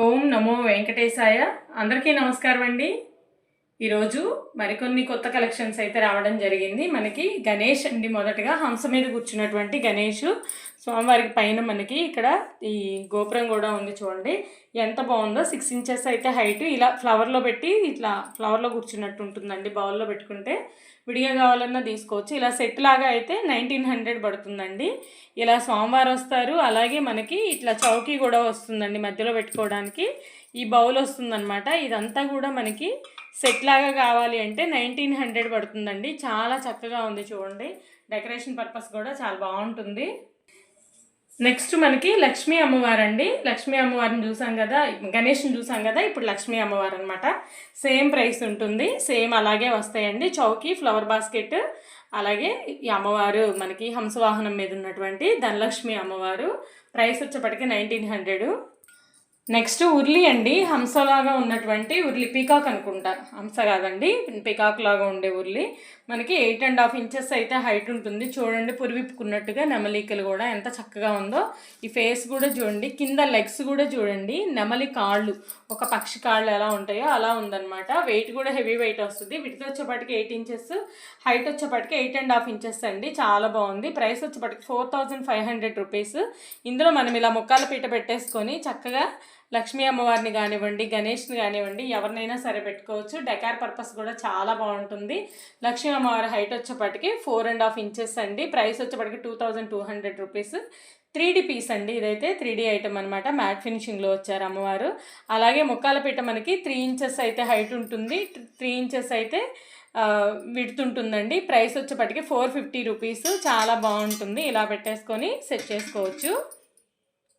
ఓం నమో వెంకటేశాయ. అందరికీ నమస్కారం అండి. ఈరోజు మరికొన్ని కొత్త కలెక్షన్స్ అయితే రావడం జరిగింది. మనకి గణేష్ అండి. మొదటగా హంస మీద కూర్చున్నటువంటి గణేష్ స్వామివారికి పైన మనకి ఇక్కడ ఈ గోపురం కూడా ఉంది. చూడండి ఎంత బాగుందో. 6 ఇంచెస్ అయితే హైట్. ఇలా ఫ్లవర్లో పెట్టి ఇట్లా ఫ్లవర్లో కూర్చున్నట్టు ఉంటుందండి. బౌల్లో పెట్టుకుంటే విడిగా కావాలన్నా తీసుకోవచ్చు. ఇలా సెట్ లాగా అయితే 1900 పడుతుందండి. ఇలా స్వామివారు వస్తారు. అలాగే మనకి ఇట్లా చౌకీ కూడా వస్తుందండి మధ్యలో పెట్టుకోవడానికి. ఈ బౌల్ వస్తుందన్నమాట. ఇదంతా కూడా మనకి సెట్ లాగా కావాలి అంటే 1900 పడుతుందండి. చాలా చక్కగా ఉంది చూడండి. డెకరేషన్ పర్పస్ కూడా చాలా బాగుంటుంది. నెక్స్ట్ మనకి లక్ష్మీ అమ్మవారు అండి. లక్ష్మీ అమ్మవారిని చూసాం కదా, గణేష్ని చూసాం కదా, ఇప్పుడు లక్ష్మీ అమ్మవారు అనమాట. సేమ్ ప్రైస్ ఉంటుంది. సేమ్ అలాగే వస్తాయండి. చౌకీ, ఫ్లవర్ బాస్కెట్, అలాగే ఈ అమ్మవారు మనకి హంసవాహనం మీద ఉన్నటువంటి ధనలక్ష్మి అమ్మవారు. ప్రైస్ వచ్చేప్పటికి 1900. నెక్స్ట్ ఉర్లి అండి. హంసలాగా ఉన్నటువంటి ఉర్లి, పీకాక్ అనుకుంటా, హంస కాదండి, పీకాక్ లాగా ఉండే ఉర్లి. మనకి 8.5 ఇంచెస్ అయితే హైట్ ఉంటుంది. చూడండి పురివిప్పుకున్నట్టుగా నెమలికలు కూడా ఎంత చక్కగా ఉందో. ఈ ఫేస్ కూడా చూడండి, కింద లెగ్స్ కూడా చూడండి, నెమలి కాళ్ళు, ఒక పక్షి కాళ్ళు ఎలా ఉంటాయో అలా ఉందన్నమాట. వెయిట్ కూడా హెవీ వెయిట్ వస్తుంది. వీటితో వచ్చేపాటికి 8 ఇంచెస్ హైట్, వచ్చేపాటికి 8.5 ఇంచెస్ అండి. చాలా బాగుంది. ప్రైస్ వచ్చేపాటికి 4500 రూపీస్. ఇందులో మనం ఇలా ముక్కాల పీట పెట్టేసుకొని చక్కగా లక్ష్మీ అమ్మవారిని కానివ్వండి, గణేష్ని కానివ్వండి, ఎవరినైనా సరే పెట్టుకోవచ్చు. డెకార్ పర్పస్ కూడా చాలా బాగుంటుంది. లక్ష్మీ అమ్మవారి హైట్ వచ్చేప్పటికి 4.5 ఇంచెస్ అండి. ప్రైస్ వచ్చేప్పటికి 2200 రూపీస్. 3D పీస్ అండి. ఇదైతే 3D ఐటమ్ అనమాట. మ్యాట్ ఫినిషింగ్లో వచ్చారు అమ్మవారు. అలాగే ముక్కాల పీట మనకి 3 ఇంచెస్ అయితే హైట్ ఉంటుంది, 3 ఇంచెస్ అయితే విడుతుంటుందండి. ప్రైస్ వచ్చేప్పటికి 450 రూపీస్. చాలా బాగుంటుంది. ఇలా పెట్టేసుకొని సెట్ చేసుకోవచ్చు.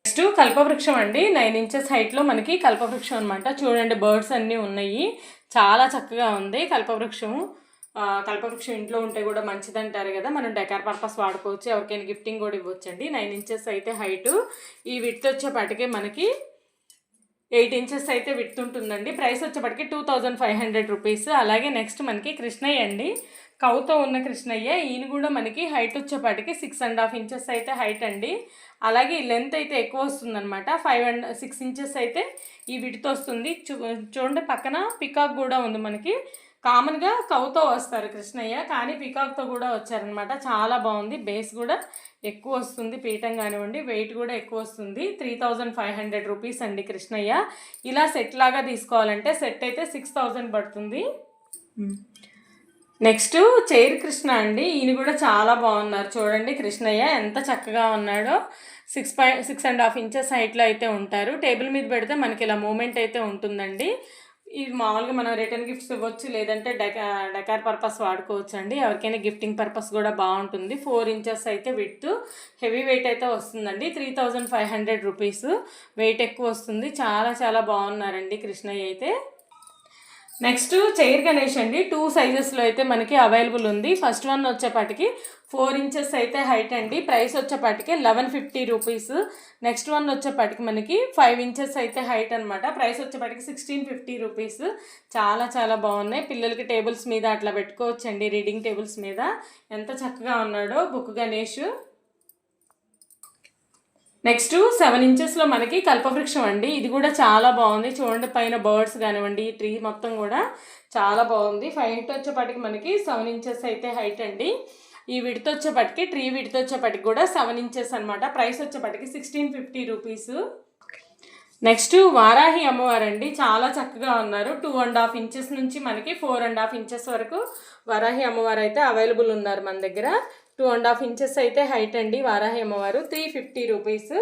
నెక్స్ట్ కల్పవృక్షం అండి. 9 ఇంచెస్ హైట్లో మనకి కల్పవృక్షం అనమాట. చూడండి బర్డ్స్ అన్నీ ఉన్నాయి. చాలా చక్కగా ఉంది కల్పవృక్షము. కల్పవృక్షం ఇంట్లో ఉంటే కూడా మంచిదంటారు కదా, మనం డెకార్ పర్పస్ వాడుకోవచ్చు. ఎవరికైనా గిఫ్టింగ్ కూడా ఇవ్వచ్చండి. 9 ఇంచెస్ అయితే హైటు. ఈ విడ్త్ వచ్చేపాటికే మనకి 8 ఇంచెస్ అయితే విడ్త్ ఉంటుందండి. ప్రైస్ వచ్చేప్పటికి 2500 రూపీస్. అలాగే నెక్స్ట్ మనకి కృష్ణయ్య అండి. కౌతో ఉన్న కృష్ణయ్య. ఈయన కూడా మనకి హైట్ వచ్చేపాటికి 6.5 ఇంచెస్ అయితే హైట్ అండి. అలాగే లెంత్ అయితే ఎక్కువ వస్తుందన్నమాట. 6 ఇంచెస్ అయితే ఈ విడ్త్ వస్తుంది. చూడండి పక్కన పికాక్ కూడా ఉంది మనకి. కామన్గా కౌతో వస్తారు కృష్ణయ్య, కానీ పికాక్తో కూడా వచ్చారనమాట. చాలా బాగుంది. బేస్ కూడా ఎక్కువ వస్తుంది, పీఠం కానివ్వండి, వెయిట్ కూడా ఎక్కువ వస్తుంది. 3500 రూపీస్ అండి కృష్ణయ్య. ఇలా సెట్ లాగా తీసుకోవాలంటే సెట్ అయితే 6000 పడుతుంది. నెక్స్ట్ చైర్ కృష్ణ అండి. ఈయన కూడా చాలా బాగున్నారు. చూడండి కృష్ణయ్య ఎంత చక్కగా ఉన్నాడో. 6.5 ఇంచెస్ హైట్లో అయితే ఉంటారు. టేబుల్ మీద పెడితే మనకి ఇలా మూమెంట్ అయితే ఉంటుందండి. ఇది మామూలుగా మనం రిటర్న్ గిఫ్ట్స్ ఇవ్వచ్చు, లేదంటే డెకార్ పర్పస్ వాడుకోవచ్చు అండి. ఎవరికైనా గిఫ్టింగ్ పర్పస్ కూడా బాగుంటుంది. 4 ఇంచెస్ అయితే విడ్త్, హెవీ వెయిట్ అయితే వస్తుందండి. 3500 రూపీస్. వెయిట్ ఎక్కువ వస్తుంది. చాలా చాలా బాగున్నారండి కృష్ణయ్య అయితే. నెక్స్ట్ చైర్ గణేష్ అండి. 2 సైజెస్లో అయితే మనకి అవైలబుల్ ఉంది. ఫస్ట్ వన్ వచ్చేపాటికి 4 ఇంచెస్ అయితే హైట్ అండి. ప్రైస్ వచ్చేపాటికి 1150 రూపీస్. నెక్స్ట్ వన్ వచ్చేపాటికి మనకి 5 ఇంచెస్ అయితే హైట్ అనమాట. ప్రైస్ వచ్చేపాటికి 1650 రూపీస్. చాలా చాలా బాగున్నాయి. పిల్లలకి టేబుల్స్ మీద అట్లా పెట్టుకోవచ్చండి, రీడింగ్ టేబుల్స్ మీద. ఎంత చక్కగా ఉన్నాడో బుక్ గణేష్. నెక్స్ట్ 7 ఇంచెస్లో మనకి కల్పవృక్షం అండి. ఇది కూడా చాలా బాగుంది. చూడండి పైన బర్డ్స్ కానివ్వండి, ఈ ట్రీ మొత్తం కూడా చాలా బాగుంది. 5 ఇంచ్ వచ్చేపాటికి మనకి 7 ఇంచెస్ అయితే హైట్ అండి. ఈ విడత వచ్చేపాటికి, ట్రీ విడత వచ్చేపాటికి కూడా 7 ఇంచెస్ అనమాట. ప్రైస్ వచ్చేపాటికి 1650 రూపీస్. నెక్స్ట్ వారాహి అమ్మవారండి. చాలా చక్కగా ఉన్నారు. 2.5 ఇంచెస్ నుంచి మనకి 4.5 ఇంచెస్ వరకు వారాహి అమ్మవారు అయితే అవైలబుల్ ఉన్నారు మన దగ్గర. 2.5 ఇంచెస్ అయితే హైట్ అండి వారాహి అమ్మవారు. 350 రూపీస్.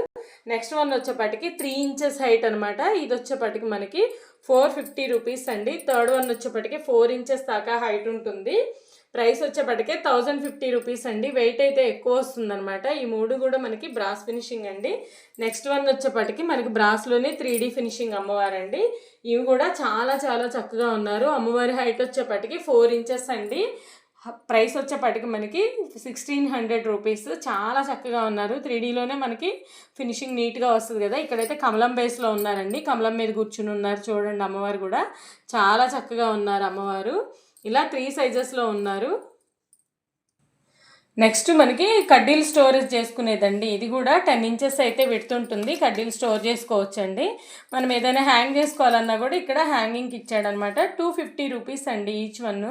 నెక్స్ట్ వన్ వచ్చేపాటికి 3 ఇంచెస్ హైట్ అనమాట. ఇది వచ్చేపాటికి మనకి 450 రూపీస్ అండి. థర్డ్ వన్ వచ్చేపాటికి 4 ఇంచెస్ దాకా హైట్ ఉంటుంది. ప్రైస్ వచ్చేపాటికే 1050 రూపీస్ అండి. వెయిట్ అయితే ఎక్కువ వస్తుందన్నమాట. ఈ 3 కూడా మనకి బ్రాస్ ఫినిషింగ్ అండి. నెక్స్ట్ వన్ వచ్చేపాటికి మనకి బ్రాస్లోనే 3D ఫినిషింగ్ అమ్మవారండి. ఇవి కూడా చాలా చాలా చక్కగా ఉన్నారు. అమ్మవారి హైట్ వచ్చేపాటికి 4 ఇంచెస్ అండి. ప్రైస్ వచ్చేపాటికి మనకి 1600 రూపీస్. చాలా చక్కగా ఉన్నారు. 3Dలోనే మనకి ఫినిషింగ్ నీట్గా వస్తుంది కదా. ఇక్కడైతే కమలం బేస్లో ఉన్నారండి. కమలం మీద కూర్చుని ఉన్నారు. చూడండి అమ్మవారు కూడా చాలా చక్కగా ఉన్నారు అమ్మవారు. ఇలా 3 సైజెస్లో ఉన్నారు. నెక్స్ట్ మనకి కడ్డీలు స్టోరేజ్ చేసుకునేదండి. ఇది కూడా 10 ఇంచెస్ అయితే విడుతుంటుంది. కడ్డీలు స్టోర్ చేసుకోవచ్చండి. మనం ఏదైనా హ్యాంగ్ చేసుకోవాలన్నా కూడా ఇక్కడ హ్యాంగింగ్కి ఇచ్చాడనమాట. 250 రూపీస్ అండి ఈచ్ వన్.